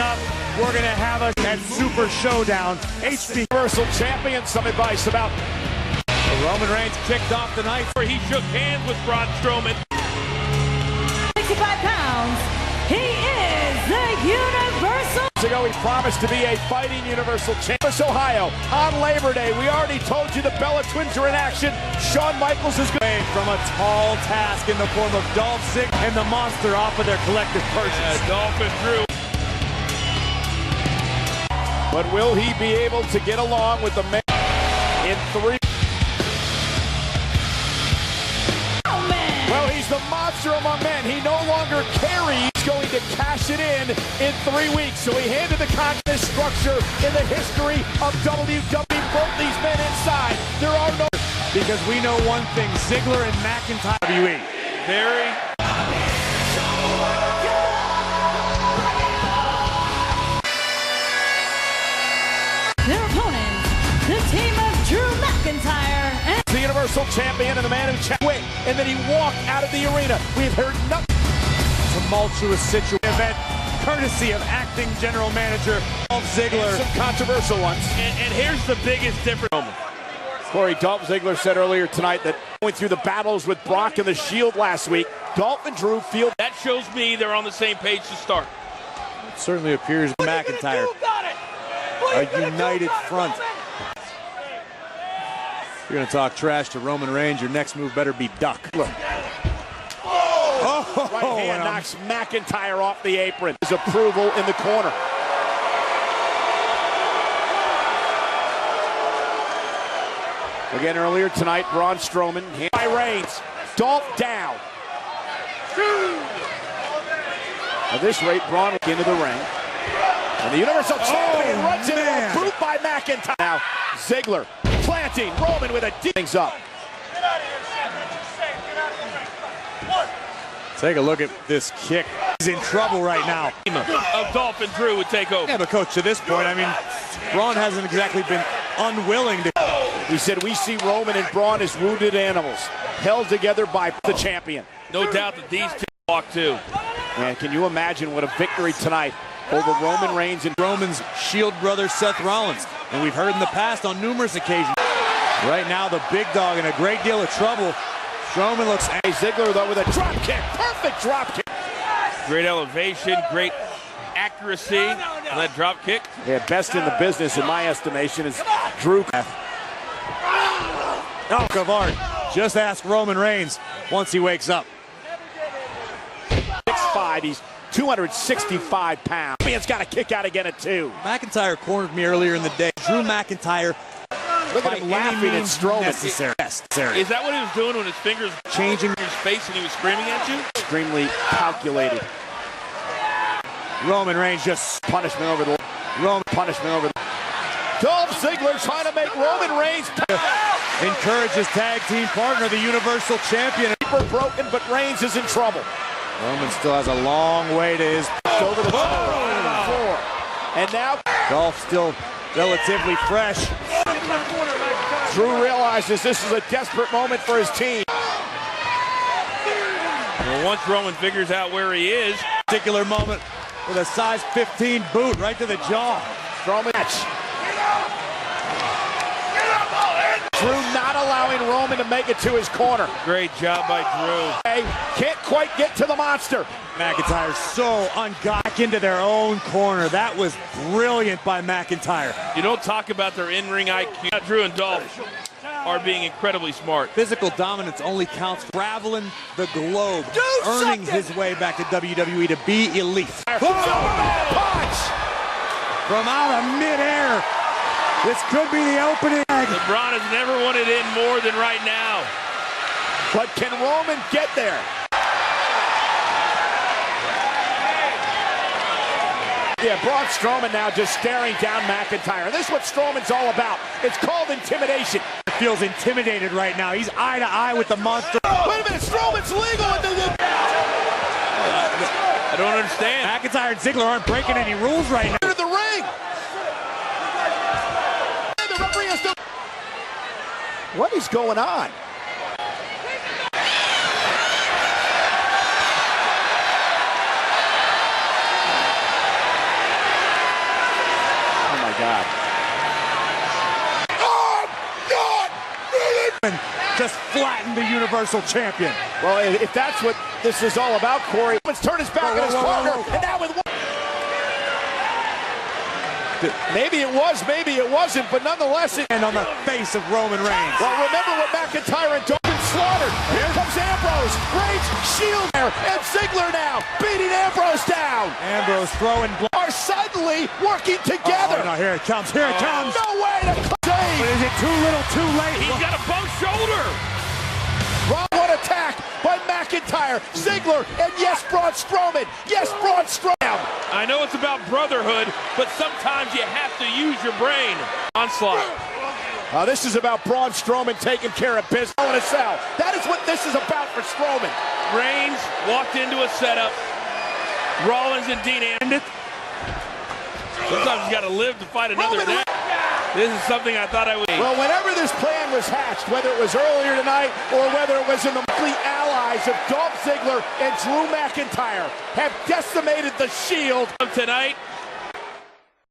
Coming up, we're going to have a Super Showdown. HB Universal Champion, some advice about Roman Reigns kicked off the night where he shook hands with Braun Strowman. 65 pounds, he is the Universal. Ago, he promised to be a fighting Universal Champion. Ohio, on Labor Day, we already told you the Bella Twins are in action. Shawn Michaels is going from a tall task in the form of Dolph Ziggler and the Monster off of their collective purchase. Dolph and Drew. But will he be able to get along with the man in 3? Oh, man. Well, he's the monster among men. He no longer carries. He's going to cash it in 3 weeks. So he handed the contract structure in the history of WWE. Both these men inside. There are no... Because we know one thing, Ziggler and McIntyre. WWE. Very... Their opponents, the team of Drew McIntyre and the Universal Champion and the man who quit, and then he walked out of the arena. We've heard nothing. Tumultuous situation event, courtesy of acting general manager Dolph Ziggler. Some controversial ones. And here's the biggest difference. Corey, Dolph Ziggler said earlier tonight that going through the battles with Brock and the Shield last week, Dolph and Drew feel that shows me they're on the same page to start. It certainly appears McIntyre. A united front. You're going to talk trash to Roman Reigns, your next move better be duck. Oh, right hand knocks McIntyre off the apron. His approval in the corner. Again earlier tonight, Braun Strowman by Reigns. Dolph down. At this rate, Braun into the ring. And the Universal Champion runs into a boot by McIntyre. Now, Ziggler planting Roman with a deep things up. Take a look at this kick. He's in trouble right now. Of Dolph and Drew would take over. Yeah, but coach, to this point, I mean, Braun hasn't exactly been unwilling to. We said we see Roman and Braun as wounded animals, held together by the champion. No doubt that these two walk too. Man, can you imagine what a victory tonight over Roman Reigns and Roman's Shield brother Seth Rollins. And we've heard in the past on numerous occasions. Right now, the big dog in a great deal of trouble. Strowman looks... Hey, Ziggler, though, with a drop kick. Perfect drop kick. Great elevation, great accuracy on that drop kick. Yeah, best in the business, in my estimation, is Drew. Oh, Kavard. Just ask Roman Reigns once he wakes up. 6'5", he's 265 pounds. He's got a kick out again at 2. McIntyre cornered me earlier in the day. Drew McIntyre. Look at him laughing at Strowman. Necessary. Is that what he was doing when his fingers changing his face and he was screaming at you? Extremely calculated. Roman Reigns just punishment over the Dolph Ziggler trying to make Roman Reigns encourage his tag team partner, the Universal Champion. Broken, but Reigns is in trouble. Roman still has a long way to his over the floor. And now Dolph still relatively fresh. Drew realizes this is a desperate moment for his team. Well, once Roman figures out where he is, particular moment with a size 15 boot right to the jaw. Strowman. Drew not allowing Roman to make it to his corner. Great job by Drew. Hey, can't quite get to the monster. McIntyre so back into their own corner. That was brilliant by McIntyre. You don't talk about their in-ring IQ. Drew and Dolph are being incredibly smart. Physical dominance only counts traveling the globe, earning his way back to WWE to be elite. Punch! From out of midair. This could be the opening. LeBron has never wanted in more than right now. But can Roman get there? Yeah, Braun Strowman now just staring down McIntyre. This is what Strowman's all about. It's called intimidation. He feels intimidated right now. He's eye to eye with the monster. Wait a minute, Strowman's legal in the loop. I don't understand. McIntyre and Ziggler aren't breaking any rules right now. Into the ring. The referee has to... What is going on? the Universal Champion. Well, if that's what this is all about, Corey, let's turn his back on his partner, and now with one. Maybe it was, maybe it wasn't, but nonetheless, And on the face of Roman Reigns. Well, remember what McIntyre and Dolph slaughtered. Here comes Ambrose. Reigns shield there, and Ziggler now beating Ambrose down. Ambrose throwing Are suddenly working together. Oh, no, here it comes, here it comes. No way to save. But is it too little, too late? He's got a bow shoulder. One attack by McIntyre, Ziggler, and yes, Braun Strowman. Yes, Braun Strowman. I know it's about brotherhood, but sometimes you have to use your brain. Onslaught. This is about Braun Strowman taking care of business. That is what this is about for Strowman. Reigns walked into a setup. Rollins and Dean ended. Sometimes you got to live to fight another day. This is something I thought I would. Well, whenever this plan was hatched, whether it was earlier tonight or whether it was in the complete allies of Dolph Ziggler and Drew McIntyre, have decimated the Shield. Tonight,